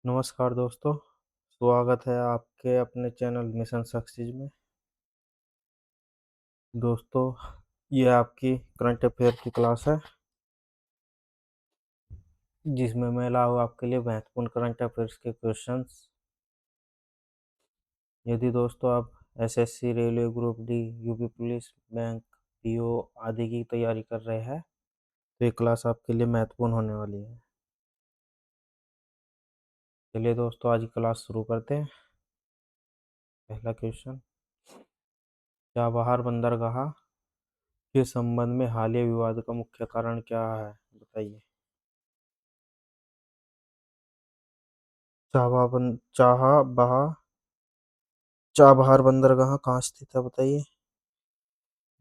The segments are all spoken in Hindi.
नमस्कार दोस्तों, स्वागत है आपके अपने चैनल मिशन सक्सेस में। दोस्तों, ये आपकी करंट अफेयर की क्लास है जिसमें मैं लाऊँ आपके लिए महत्वपूर्ण करंट अफेयर्स के क्वेश्चंस। यदि दोस्तों आप SSC, railway, group D, UP police, bank, PO आदि की तैयारी कर रहे हैं तो ये क्लास आपके लिए महत्वपूर्ण होने वाली है। चलिए दोस्तों, आज की क्लास शुरू करते हैं। पहला क्वेश्चन, चाबहार बंदरगाह के संबंध में हालिया विवाद का मुख्य कारण क्या है, बताइए। चाबहार चाबहार बंदरगाह कहाँ स्थित है, बताइए।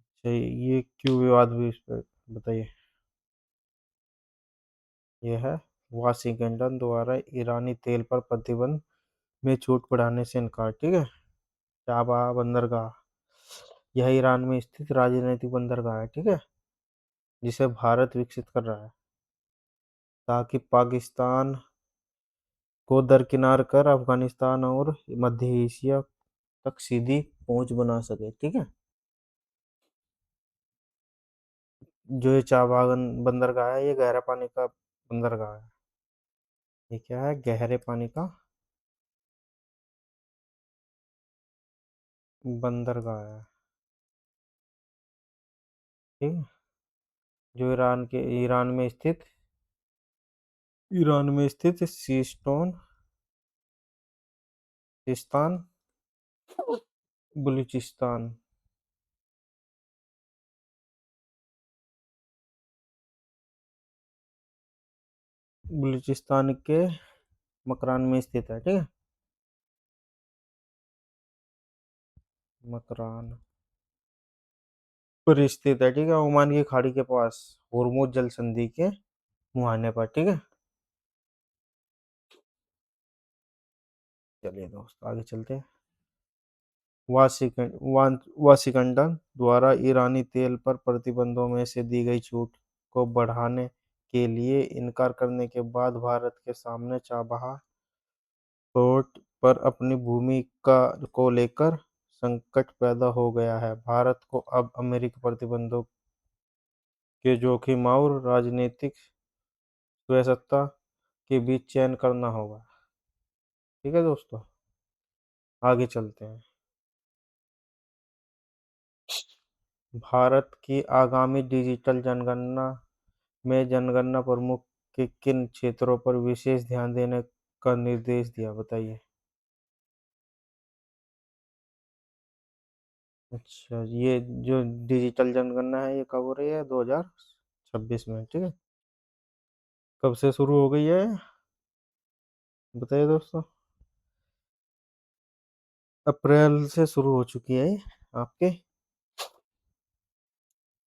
अच्छा, ये क्यों विवाद हुई इस पर, बताइए। ये है वाशिंगटन द्वारा ईरानी तेल पर प्रतिबंध में छूट बढ़ाने से इनकार, ठीक है। चाबहार बंदरगाह यह ईरान में स्थित राजनीतिक बंदरगाह है, ठीक है, जिसे भारत विकसित कर रहा है ताकि पाकिस्तान को दरकिनार कर अफगानिस्तान और मध्य एशिया तक सीधी पहुंच बना सके, ठीक है। जो ये चाबहार बंदरगाह है, ये गहरा पानी का बंदरगाह है। ये क्या है, गहरे पानी का बंदरगाह है, ठीक है। जो ईरान में स्थित सिस्तान बलूचिस्तान बलूचिस्तान के मकरान में स्थित है, ठीक है। मकरान पर स्थित है, ठीक है, ओमान की खाड़ी के पास होर्मुज जल संधि के मुहाने पर, ठीक है। चलिए दोस्त, आगे चलते हैं। वाशिंगटन द्वारा ईरानी तेल पर प्रतिबंधों में से दी गई छूट को बढ़ाने के लिए इनकार करने के बाद भारत के सामने चाबहार पोर्ट पर अपनी भूमिका को लेकर संकट पैदा हो गया है। भारत को अब अमेरिकी प्रतिबंधों के जोखिम और राजनीतिक स्वायत्तता के बीच चयन करना होगा, ठीक है दोस्तों। आगे चलते हैं। भारत की आगामी डिजिटल जनगणना में जनगणना प्रमुख के किन क्षेत्रों पर विशेष ध्यान देने का निर्देश दिया, बताइए। अच्छा, ये जो डिजिटल जनगणना है ये कब हो रही है, 2026 में, ठीक है। कब से शुरू हो गई है, बताइए दोस्तों। अप्रैल से शुरू हो चुकी है ये आपके।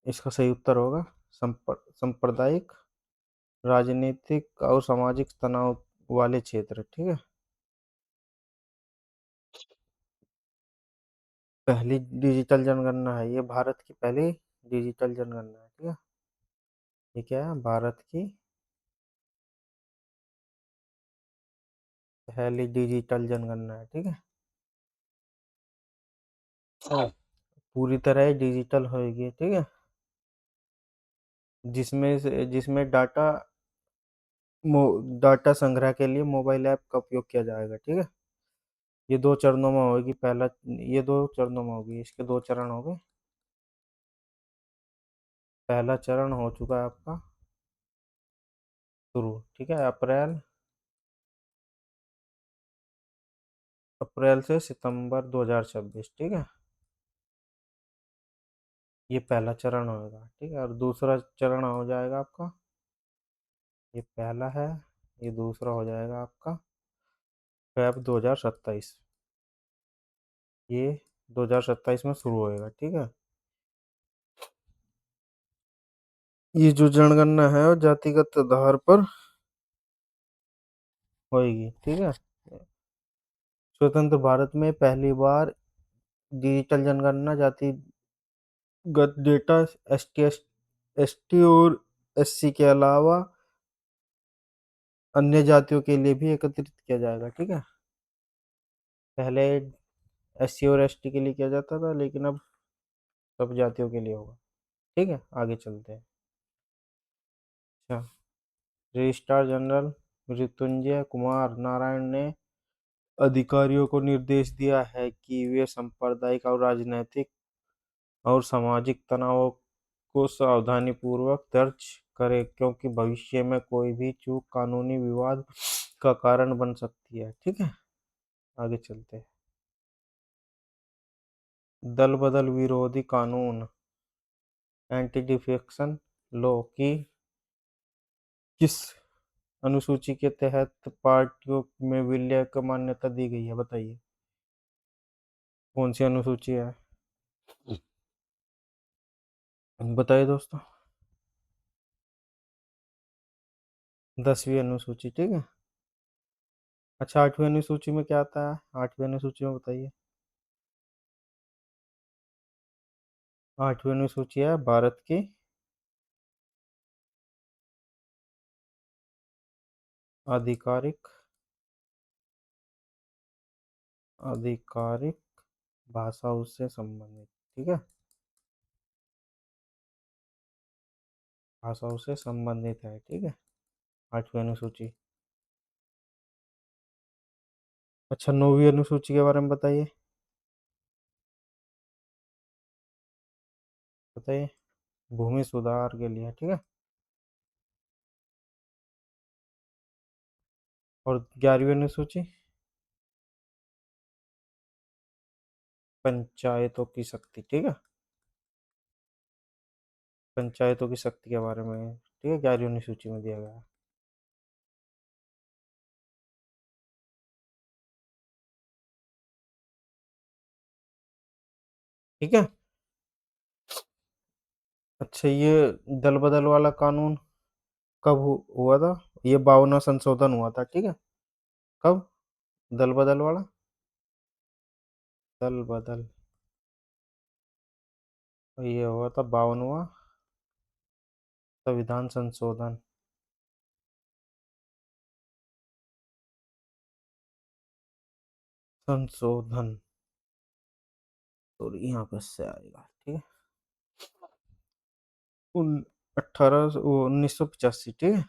इसका सही उत्तर होगा सांप्रदायिक, राजनीतिक और सामाजिक तनाव वाले क्षेत्र, ठीक है। पहली डिजिटल जनगणना है ये, भारत की पहली डिजिटल जनगणना है, ठीक है। ये क्या है, भारत की पहली डिजिटल जनगणना है, ठीक है। हाँ। पूरी तरह डिजिटल होगी, ठीक है। जिसमें डाटा संग्रह के लिए मोबाइल ऐप का उपयोग किया जाएगा, ठीक है। ये दो चरणों में होगी, ये दो चरणों में होगी, इसके दो चरण हो गए। पहला चरण हो चुका है आपका शुरू, ठीक है, अप्रैल से सितंबर 2026, ठीक है। ये पहला चरण होगा, ठीक है, और दूसरा चरण हो जाएगा आपका, ये पहला है, ये दूसरा हो जाएगा आपका फेब 2027। ये 2027 में शुरू होएगा, ठीक है। ये जो जनगणना है वो जातिगत आधार पर होएगी, ठीक है। स्वतंत्र भारत में पहली बार डिजिटल जनगणना जातिगत डेटा एस टी और एससी के अलावा अन्य जातियों के लिए भी एकत्रित किया जाएगा। ठीक है, पहले SC और ST के लिए किया जाता था, लेकिन अब सब जातियों के लिए होगा। ठीक है, आगे चलते हैं। अच्छा, रजिस्ट्रार जनरल मृत्युंजय कुमार नारायण ने अधिकारियों को निर्देश दिया है कि वे सांप्रदायिक और राजनीतिक और सामाजिक तनावों को सावधानीपूर्वक दर्ज करें, क्योंकि भविष्य में कोई भी चूक कानूनी विवाद का कारण बन सकती है। ठीक है, आगे चलते हैं। दल बदल विरोधी कानून एंटी डिफेक्शन लॉ की किस अनुसूची के तहत पार्टियों में विलय को मान्यता दी गई है, बताइए। कौन सी अनुसूची है, बताइए दोस्तों। 10वीं अनुसूची। ठीक है। अच्छा, 8वीं अनुसूची में क्या आता है, 8वीं अनुसूची में बताइए। 8वीं अनुसूची है भारत की आधिकारिक आधिकारिक भाषाओं से संबंधित। ठीक है, भाषाओं से संबंधित है। ठीक है, 8वीं अनुसूची। अच्छा, 9वीं अनुसूची के बारे में बताइए, बताइए। भूमि सुधार के लिए। ठीक है, और 11वीं अनुसूची पंचायतों की शक्ति। ठीक है, पंचायतों की शक्ति के बारे में। ठीक है, 11वीं अनुसूची में दिया गया है। ठीक है। अच्छा, ये दल बदल वाला कानून कब हुआ था, ये 52वां संशोधन हुआ था। ठीक है, कब, दल बदल वाला, दल बदल, ये हुआ था 52वां संविधान संशोधन। संशोधन, तो यहाँ पे से आएगा। ठीक है, उन 1985। ठीक है,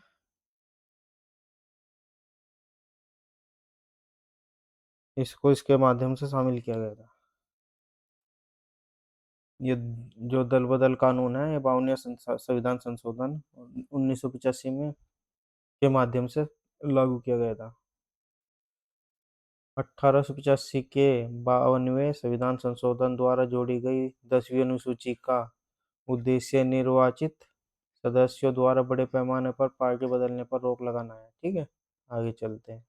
इसको इसके माध्यम से शामिल किया गया था। ये जो दल बदल कानून है, ये 52वें संविधान संशोधन 1985 में के माध्यम से लागू किया गया था। 1885 के 52वें संविधान संशोधन द्वारा जोड़ी गई 10वीं अनुसूची का उद्देश्य निर्वाचित सदस्यों द्वारा बड़े पैमाने पर पार्टी बदलने पर रोक लगाना है। ठीक है, आगे चलते हैं।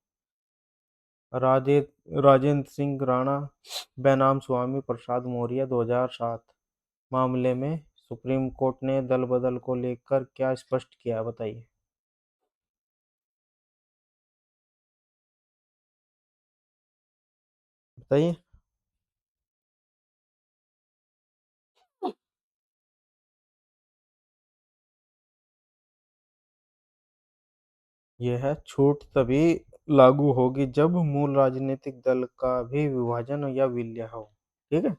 राजे राजेंद्र सिंह राणा बनाम स्वामी प्रसाद मौर्य 2007 मामले में सुप्रीम कोर्ट ने दल बदल को लेकर क्या स्पष्ट किया, बताइए। बताइए। यह छूट तभी लागू होगी जब मूल राजनीतिक दल का भी विभाजन या विलय हो। ठीक है,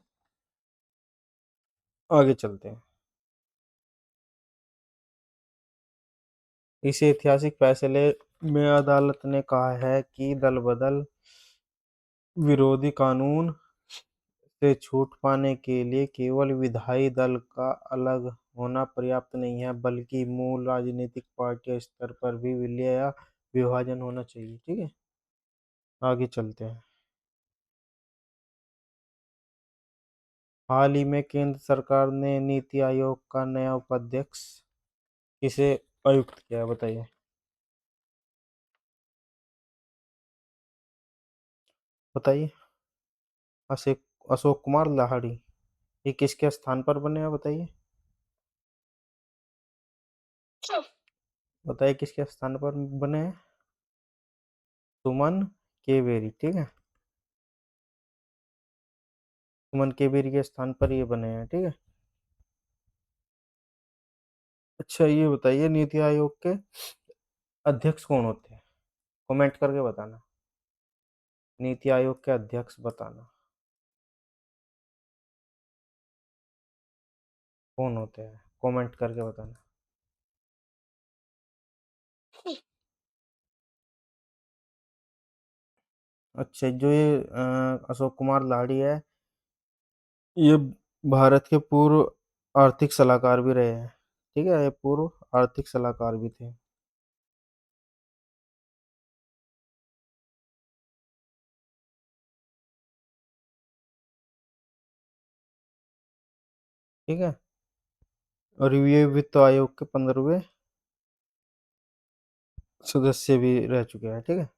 आगे चलते हैं। इस ऐतिहासिक फैसले में अदालत ने कहा है कि दल बदल विरोधी कानून से छूट पाने के लिए केवल विधायी दल का अलग होना पर्याप्त नहीं है, बल्कि मूल राजनीतिक पार्टी स्तर पर भी विलय या विभाजन होना चाहिए। ठीक है, आगे चलते हैं। हाल ही में केंद्र सरकार ने नीति आयोग का नया उपाध्यक्ष किसे अयुक्त किया है, बताइए। बताइए। अशोक कुमार लाहिड़ी। ये किसके स्थान पर बने हैं, बताइए। बताइए किसके स्थान पर बने हैं। सुमन केवेरी। ठीक है, सुमन केवेरी के स्थान पर ये बने हैं। ठीक है। अच्छा, ये बताइए नीति आयोग के अध्यक्ष कौन होते हैं। कमेंट करके बताना। नीति आयोग के अध्यक्ष बताना कौन होते हैं, कमेंट करके बताना। अच्छा, जो ये अशोक कुमार लाहिड़ी है, ये भारत के पूर्व आर्थिक सलाहकार भी रहे हैं। ठीक है, ये पूर्व आर्थिक सलाहकार भी थे। ठीक है, और ये वित्त आयोग के 15वें सदस्य भी रह चुके हैं। ठीक है,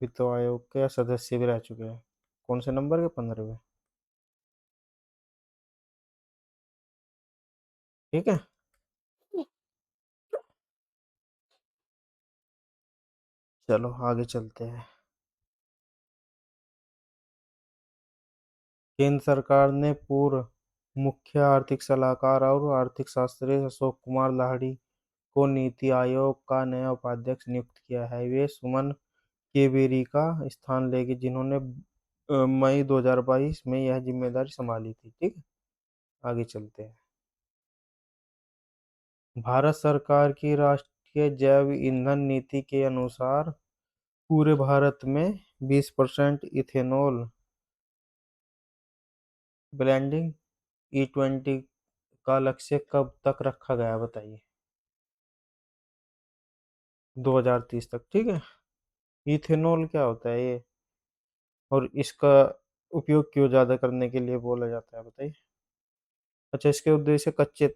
वित्त आयोग के सदस्य भी रह चुके हैं। कौन से नंबर के? 15वें। ठीक है, चलो आगे चलते हैं। केंद्र सरकार ने पूर्व मुख्य आर्थिक सलाहकार और आर्थिक शास्त्री अशोक कुमार लाहिड़ी को नीति आयोग का नया उपाध्यक्ष नियुक्त किया है। वे सुमन केवेरी का स्थान लेंगे, जिन्होंने मई 2022 में यह जिम्मेदारी संभाली थी। ठीक है, आगे चलते हैं। भारत सरकार की राष्ट्रीय जैव ईंधन नीति के अनुसार पूरे भारत में 20% इथेनॉल ब्लेंडिंग E20 का लक्ष्य कब तक रखा गया है, बताइए? 2030 तक। ठीक है, इथेनॉल क्या होता है ये, और इसका उपयोग क्यों ज्यादा करने के लिए बोला जाता है, बताइए? अच्छा, इसके उद्देश्य कच्चे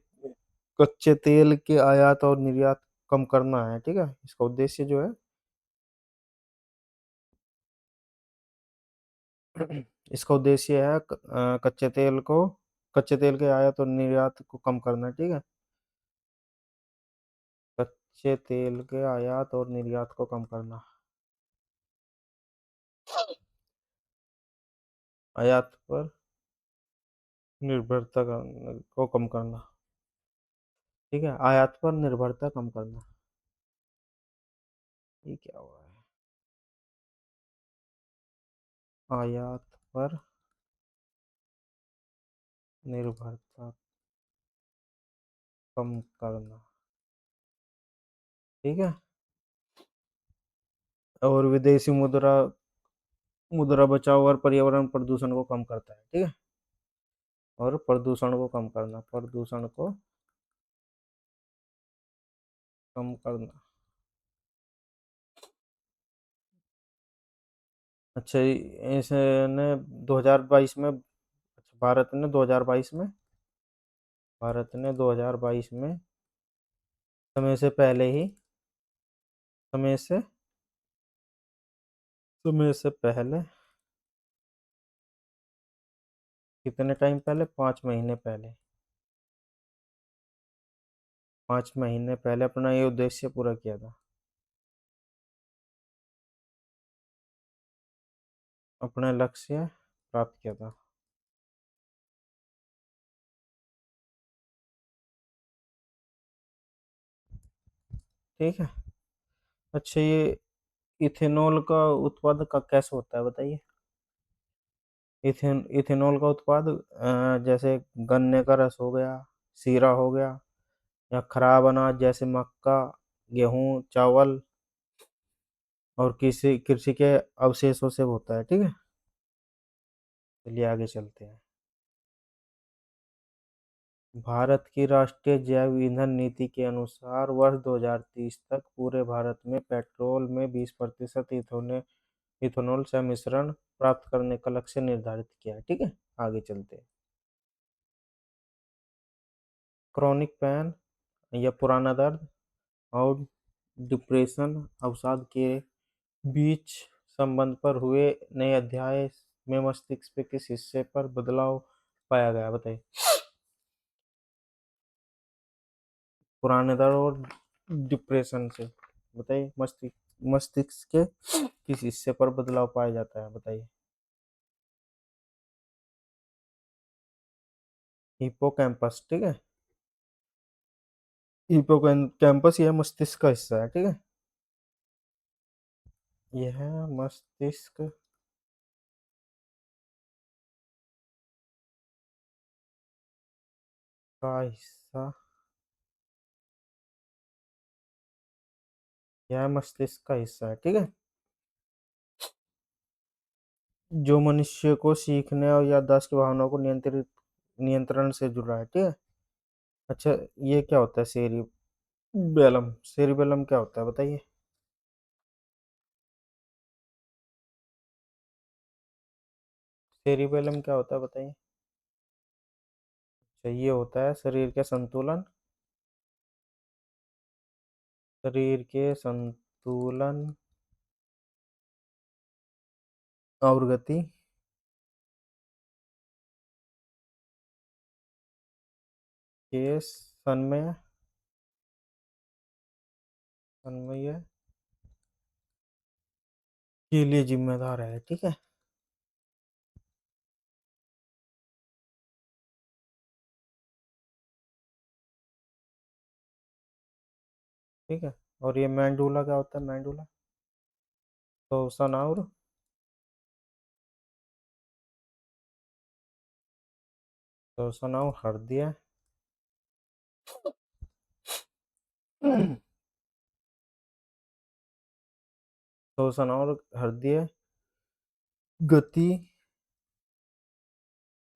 कच्चे तेल के आयात और निर्यात कम करना है। ठीक है, इसका उद्देश्य जो है इसका उद्देश्य है कच्चे तेल के आयात और निर्यात को कम करना। ठीक है, कच्चे तेल के आयात और निर्यात को कम करना। आयात पर को कम करना। ठीक है, आयात पर निर्भरता कम करना। ये क्या हुआ है? आयात पर निर्भरता कम करना। ठीक है, और विदेशी मुद्रा मुद्रा बचाओ और पर्यावरण प्रदूषण को कम करता है। ठीक है, और प्रदूषण को कम करना, प्रदूषण को कम करना। अच्छा, इसने 2022 में, अच्छा, भारत ने 2022 में समय से पहले ही समय से समय से पहले कितने टाइम पहले? 5 महीने पहले। 5 महीने पहले अपना ये उद्देश्य पूरा किया था। अपना लक्ष्य प्राप्त किया था। ठीक है, अच्छा, ये इथेनॉल का उत्पादन का कैसे होता है, बताइए? इथेनॉल का उत्पाद जैसे गन्ने का रस हो गया, सीरा हो गया, या खराब अनाज जैसे मक्का, गेहूं, चावल और कृषि कृषि के अवशेषों से होता है। ठीक है, चलिए आगे चलते हैं। भारत की राष्ट्रीय जैव ईंधन नीति के अनुसार वर्ष 2030 तक पूरे भारत में पेट्रोल में 20% इथेनॉल से मिश्रण प्राप्त करने का लक्ष्य निर्धारित किया है। ठीक है, आगे चलते हैं। क्रॉनिक पेन या पुराना दर्द और डिप्रेशन अवसाद के बीच संबंध पर हुए नए अध्याय में मस्तिष्क के किस हिस्से पर बदलाव पाया गया, बताइए? पुराने दर्द और डिप्रेशन से, बताइए, मस्तिष्क के किस हिस्से पर बदलाव पाया जाता है, बताइए? हिपोकैम्पस। ठीक है, हिप्पोकैम्पस यह मस्तिष्क का हिस्सा है, ठीक है। यह मस्तिष्क का हिस्सा, यह मस्तिष्क का हिस्सा है, ठीक है। जो मनुष्य को सीखने और याददाश्त की भावनाओं को नियंत्रण से जुड़ा है, ठीक है। अच्छा, ये क्या होता है सेरिबेलम? सेरिबेलम क्या होता है बताइए। सेरिबेलम क्या होता है बताइए। अच्छा, ये होता है शरीर के संतुलन, शरीर के संतुलन और गति के सन्मय के लिए जिम्मेदार है, ठीक है। ठीक है। और ये मैंडूला क्या होता है? मैंडूला तो सनाउर, तो सनाउर हृदय, तो सनाउर हृदय गति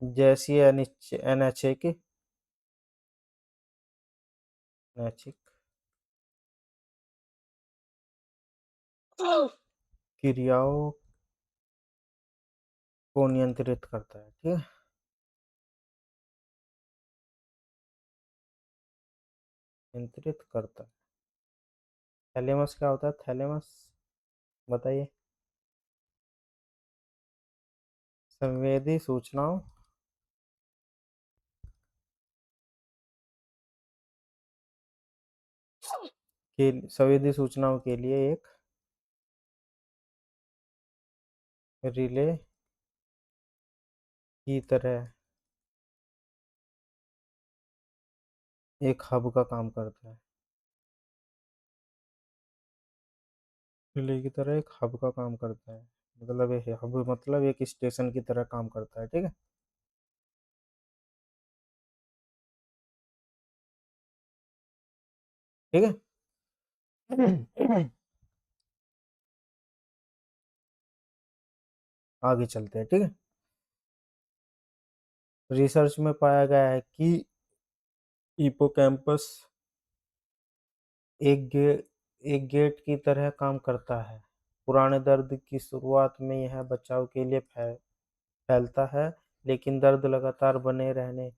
जैसी अनैच्छिक नैच्छिक क्रियाओं को नियंत्रित करता है, ठीक है। नियंत्रित करता है। थैलेमस क्या होता है? थैलेमस बताइए। संवेदी सूचनाओं संवेदी सूचनाओं के लिए एक रिले की तरह, एक हब का काम करता है। रिले की तरह एक हब का काम करता है, मतलब एक हब मतलब एक स्टेशन की तरह काम करता है, ठीक है। ठीक है। आगे चलते हैं, ठीक है। रिसर्च में पाया गया है कि हिप्पोकैम्पस एक गे, एक गेट की तरह काम करता है। पुराने दर्द की शुरुआत में यह बचाव के लिए फैलता है, लेकिन दर्द लगातार बने रहने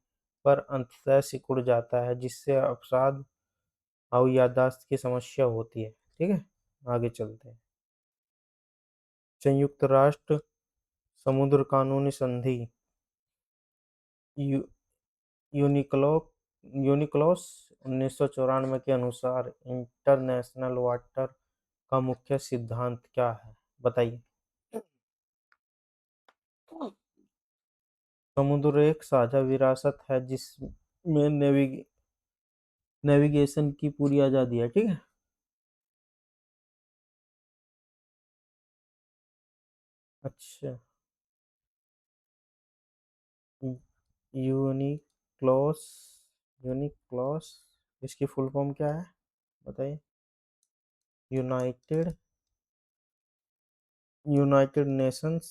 पर अंततः सिकुड़ जाता है, जिससे अवसाद और याददाश्त की समस्या होती है, ठीक है। आगे चलते हैं। संयुक्त राष्ट्र समुद्र कानूनी संधि यू, यूनिक्लो यूनिक्लोस 1994 के अनुसार इंटरनेशनल वाटर का मुख्य सिद्धांत क्या है बताइए। समुद्र एक साझा विरासत है जिसमें नेविगेशन की पूरी आज़ादी है, ठीक है। अच्छा, यूनिक्लोस यूनिक्लोस इसकी फुल फॉर्म क्या है बताइए। United united nations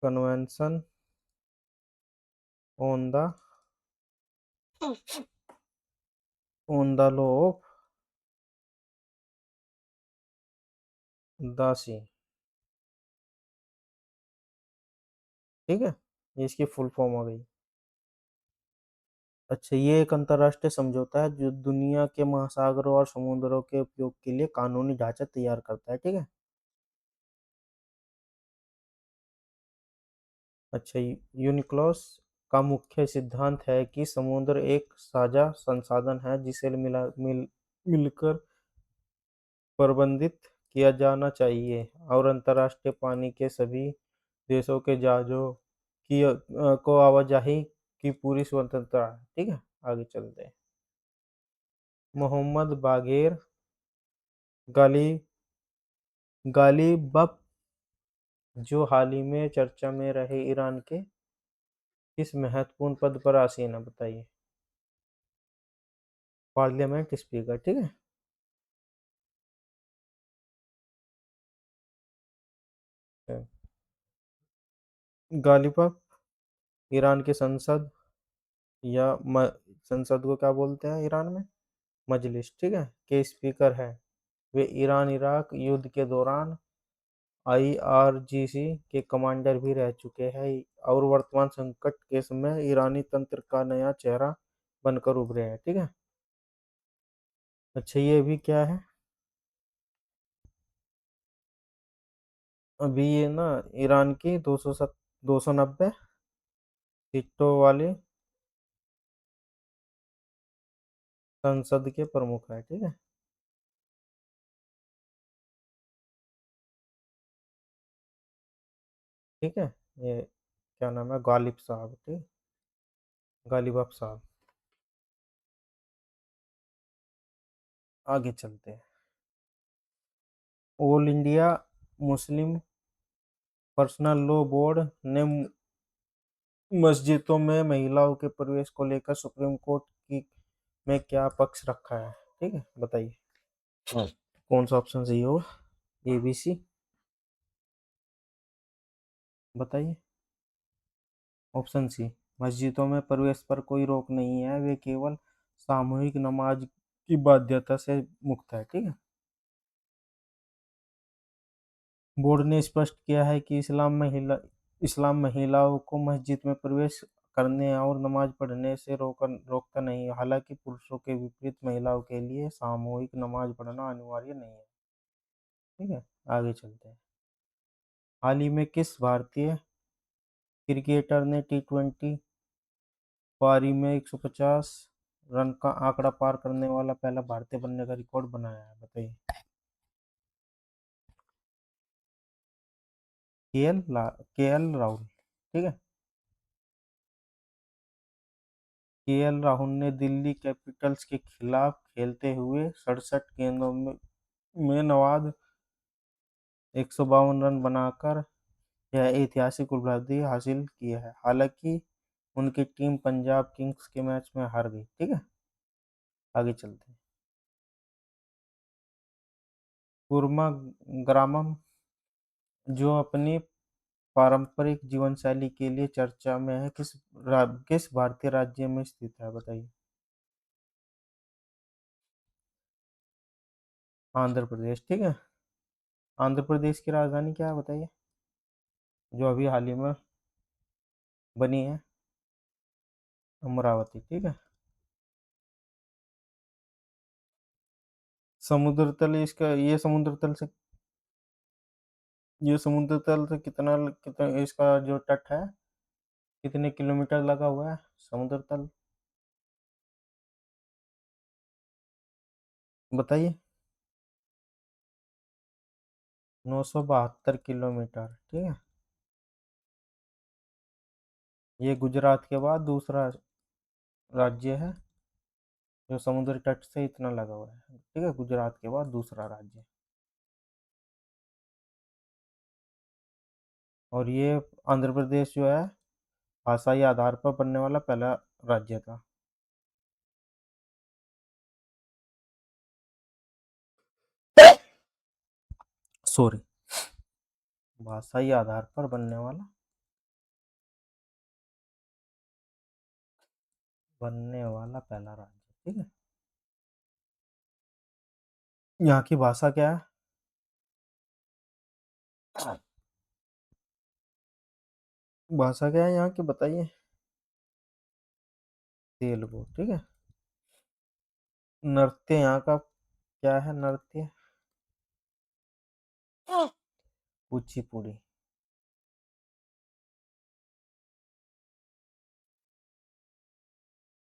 convention on the law of the sea, ठीक है। ये इसकी फुल फॉर्म हो गई। अच्छा, ये एक अंतर्राष्ट्रीय समझौता है जो दुनिया के महासागरों और समुद्रों के उपयोग के लिए कानूनी ढांचा तैयार करता है, ठीक है। अच्छा, यूनिक्लोस का मुख्य सिद्धांत है कि समुद्र एक साझा संसाधन है जिसे मिलकर प्रबंधित किया जाना चाहिए, और अंतर्राष्ट्रीय पानी के सभी देशों के जहाजों को आवाजाही की पूरी स्वतंत्रता है। ठीक है, आगे चलते हैं। मोहम्मद बागेर गाली गालिबफ जो हाल ही में चर्चा में रहे, ईरान के किस महत्वपूर्ण पद पर आसीन है, बताइए। Parliament speaker. ठीक है। गालिबफ ईरान की संसद या संसद को क्या बोलते हैं ईरान में, मजलिस, ठीक है, के स्पीकर है। वे ईरान इराक युद्ध के दौरान आईआरजीसी के कमांडर भी रह चुके हैं और वर्तमान संकट के समय ईरानी तंत्र का नया चेहरा बनकर उभरे हैं। ठीक है। अच्छा, ये भी क्या है, अभी ये ना ईरान की 290 सीटों वाली संसद के प्रमुख है। ठीक है। ठीक है। ये क्या नाम है, गालिब साहब। ठीक, गालिब साहब। आगे चलते हैं। All India Muslim personal law board ने मस्जिदों में महिलाओं के प्रवेश को लेकर सुप्रीम कोर्ट की में क्या पक्ष रखा है। ठीक है, बताइए। हाँ। कौन सा ऑप्शन सही हो, ए बी सी, बताइए। ऑप्शन सी, मस्जिदों में प्रवेश पर कोई रोक नहीं है, वे केवल सामूहिक नमाज की बाध्यता से मुक्त है। ठीक है। बोर्ड ने स्पष्ट किया है कि इस्लाम महिलाओं को मस्जिद में प्रवेश करने और नमाज पढ़ने से रोकता नहीं है। हालांकि पुरुषों के विपरीत महिलाओं के लिए सामूहिक नमाज पढ़ना अनिवार्य नहीं है। ठीक है, आगे चलते हैं। हाल ही में किस भारतीय क्रिकेटर ने टी20 पारी में 150 रन का आंकड़ा पार करने वाला पहला भारतीय बनने का रिकॉर्ड बनाया है, बताइए। के एल राहुल। ठीक है। केएल राहुल ने दिल्ली कैपिटल्स के खिलाफ खेलते हुए 67 गेंदों में नवाद 152 रन बनाकर यह ऐतिहासिक उपलब्धि हासिल की है। हालांकि उनकी टीम पंजाब किंग्स के मैच में हार गई। ठीक है, आगे चलते हैं। कुर्मा ग्रामम जो अपनी पारंपरिक जीवन शैली के लिए चर्चा में है, किस भारतीय राज्य में स्थित है, बताइए। आंध्र प्रदेश। ठीक है। आंध्र प्रदेश की राजधानी क्या है, बताइए, जो अभी हाल ही में बनी है। अमरावती। ठीक है। समुद्र तल इसका, ये समुद्र तल से कितना कितना इसका जो तट है, कितने किलोमीटर लगा हुआ है समुद्र तल, बताइए। 972 किलोमीटर। ठीक है। ये गुजरात के बाद दूसरा राज्य है जो समुद्र तट से इतना लगा हुआ है। ठीक है, गुजरात के बाद दूसरा राज्य। और ये आंध्र प्रदेश जो है भाषाई आधार पर बनने वाला पहला राज्य था। सॉरी, भाषाई आधार पर बनने वाला पहला राज्य। ठीक है। यहाँ की भाषा क्या है, भाषा क्या है यहाँ की, बताइए। तेलुगु। ठीक है। नृत्य यहाँ का क्या है, नृत्य कुचिपुड़ी।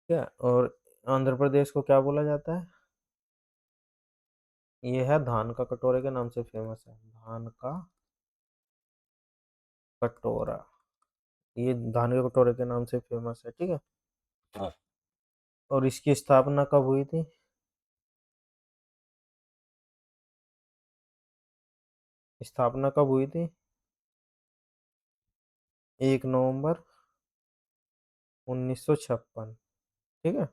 क्या, और आंध्र प्रदेश को क्या बोला जाता है, ये है धान का कटोरे के नाम से फेमस है, धान का कटोरा। ये धान के कटोरे के नाम से फेमस है, ठीक है। और इसकी स्थापना कब हुई थी? स्थापना कब हुई थी? 1 नवंबर 1956, ठीक है।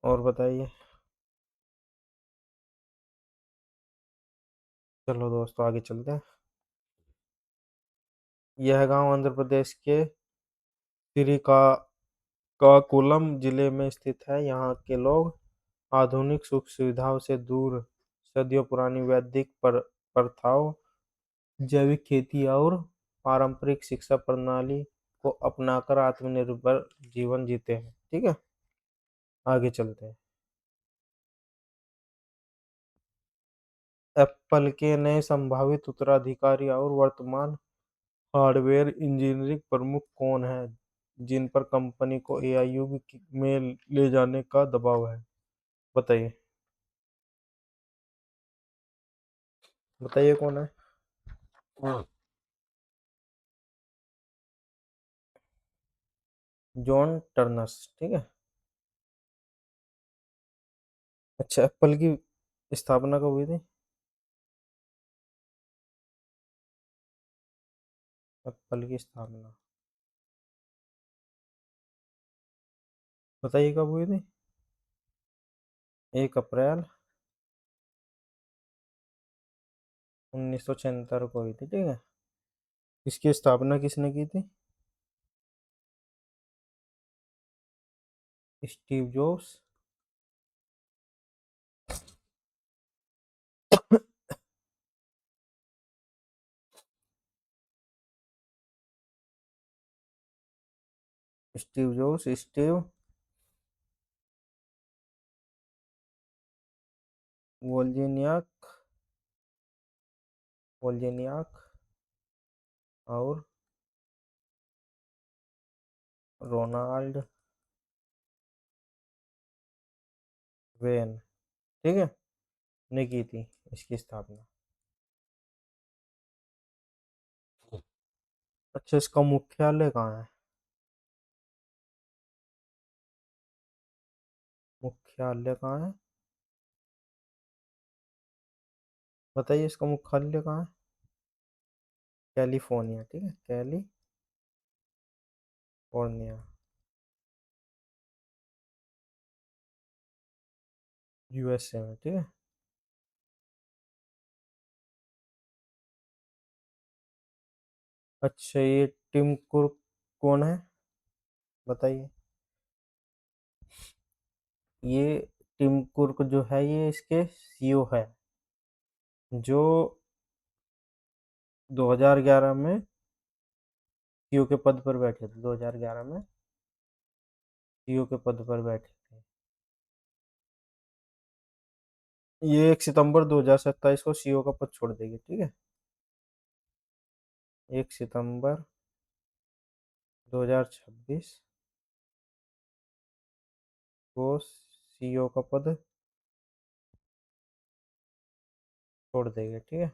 और बताइए। चलो दोस्तों आगे चलते हैं। यह गांव आंध्र प्रदेश के श्रीकाकुलम जिले में स्थित है। यहाँ के लोग आधुनिक सुख सुविधाओं से दूर सदियों पुरानी वैदिक प्रथाओं, जैविक खेती और पारंपरिक शिक्षा प्रणाली को अपनाकर आत्मनिर्भर जीवन जीते हैं, ठीक है। आगे चलते हैं। एप्पल के नए संभावित उत्तराधिकारी और वर्तमान हार्डवेयर इंजीनियरिंग प्रमुख कौन हैं, जिन पर कंपनी को एआई युग में ले जाने का दबाव है? बताइए। बताइए कौन है? जॉन टर्नस, ठीक है। अच्छा, एप्पल की स्थापना कब हुई थी? एप्पल की स्थापना बताइए कब हुई थी? 1 अप्रैल 1976 को हुई थी, ठीक है। इसकी स्थापना किसने की थी? Steve Jobs. Steve Jobs, Steve Wozniak, Wozniak और रोनाल्ड वेन, ठीक है, ने की थी इसकी स्थापना। अच्छा, इसका मुख्यालय कहाँ है? मुख्यालय कहाँ है? बताइए इसका मुख्यालय कहाँ है? कैलिफोर्निया, ठीक है, कैलिफोर्निया, यूएसए में, ठीक है। अच्छा, ये टिम कुक कौन है? बताइए। ये टिम कुर्क जो है ये इसके सीईओ है, जो 2011 में सीईओ के पद पर बैठे थे। 2011 में सीईओ के पद पर बैठे थे। ये 1 सितंबर 2027 को सीईओ का पद छोड़ देगी, ठीक है। 1 सितंबर 2026 को सीईओ का पद छोड़ देगी, ठीक है।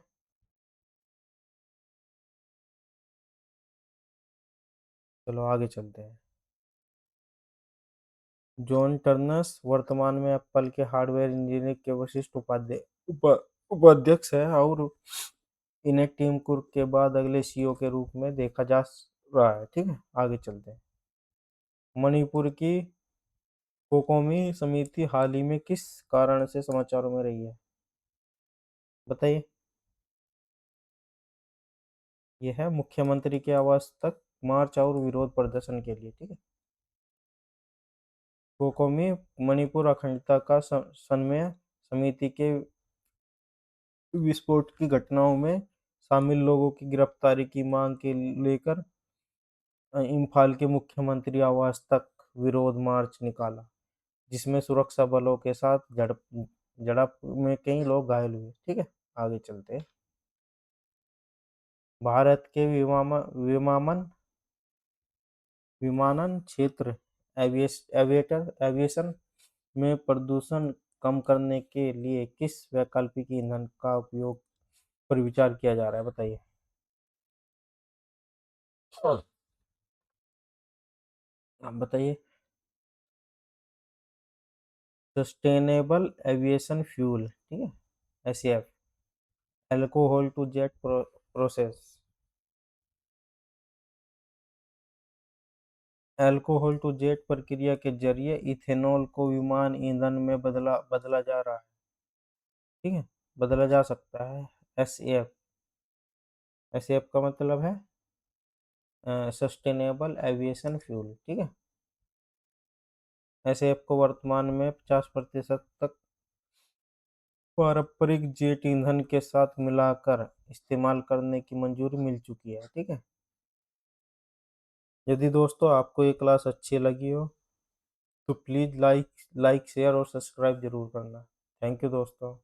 चलो आगे चलते हैं। जॉन टर्नस वर्तमान में एप्पल के हार्डवेयर इंजीनियरिंग के वरिष्ठ उपाध्यक्ष है और इन्हें टिम कुक के बाद अगले सीईओ के रूप में देखा जा रहा है, ठीक है। आगे चलते हैं। मणिपुर की कोकोमी समिति हाल ही में किस कारण से समाचारों में रही है? बताइए। यह है मुख्यमंत्री के आवास तक मार्च और विरोध प्रदर्शन के लिए, ठीक है। कोकोमी मणिपुर अखंडता का समन्वय समिति के विस्फोट की घटनाओं में शामिल लोगों की गिरफ्तारी की मांग के लेकर इम्फाल के मुख्यमंत्री आवास तक विरोध मार्च निकाला, जिसमें सुरक्षा बलों के साथ झड़प झड़प में कई लोग घायल हुए, ठीक है। आगे चलते हैं। भारत के विमानन क्षेत्र एविएशन में प्रदूषण कम करने के लिए किस वैकल्पिक ईंधन का उपयोग पर विचार किया जा रहा है? बताइए। आप बताइए। सस्टेनेबल एविएशन फ्यूल, ठीक है, SAF. Alcohol to jet process. Alcohol to jet प्रक्रिया के जरिए इथेनॉल को विमान ईंधन में बदला बदला जा रहा है, ठीक है, बदला जा सकता है। एसएएफ। एसएएफ का मतलब है सस्टेनेबल एविएशन फ्यूल, ठीक है। एसएएफ को वर्तमान में 50% तक पारंपरिक जेट ईंधन के साथ मिलाकर इस्तेमाल करने की मंजूरी मिल चुकी है, ठीक है। यदि दोस्तों आपको ये क्लास अच्छी लगी हो तो प्लीज़ लाइक लाइक शेयर और सब्सक्राइब जरूर करना। थैंक यू दोस्तों।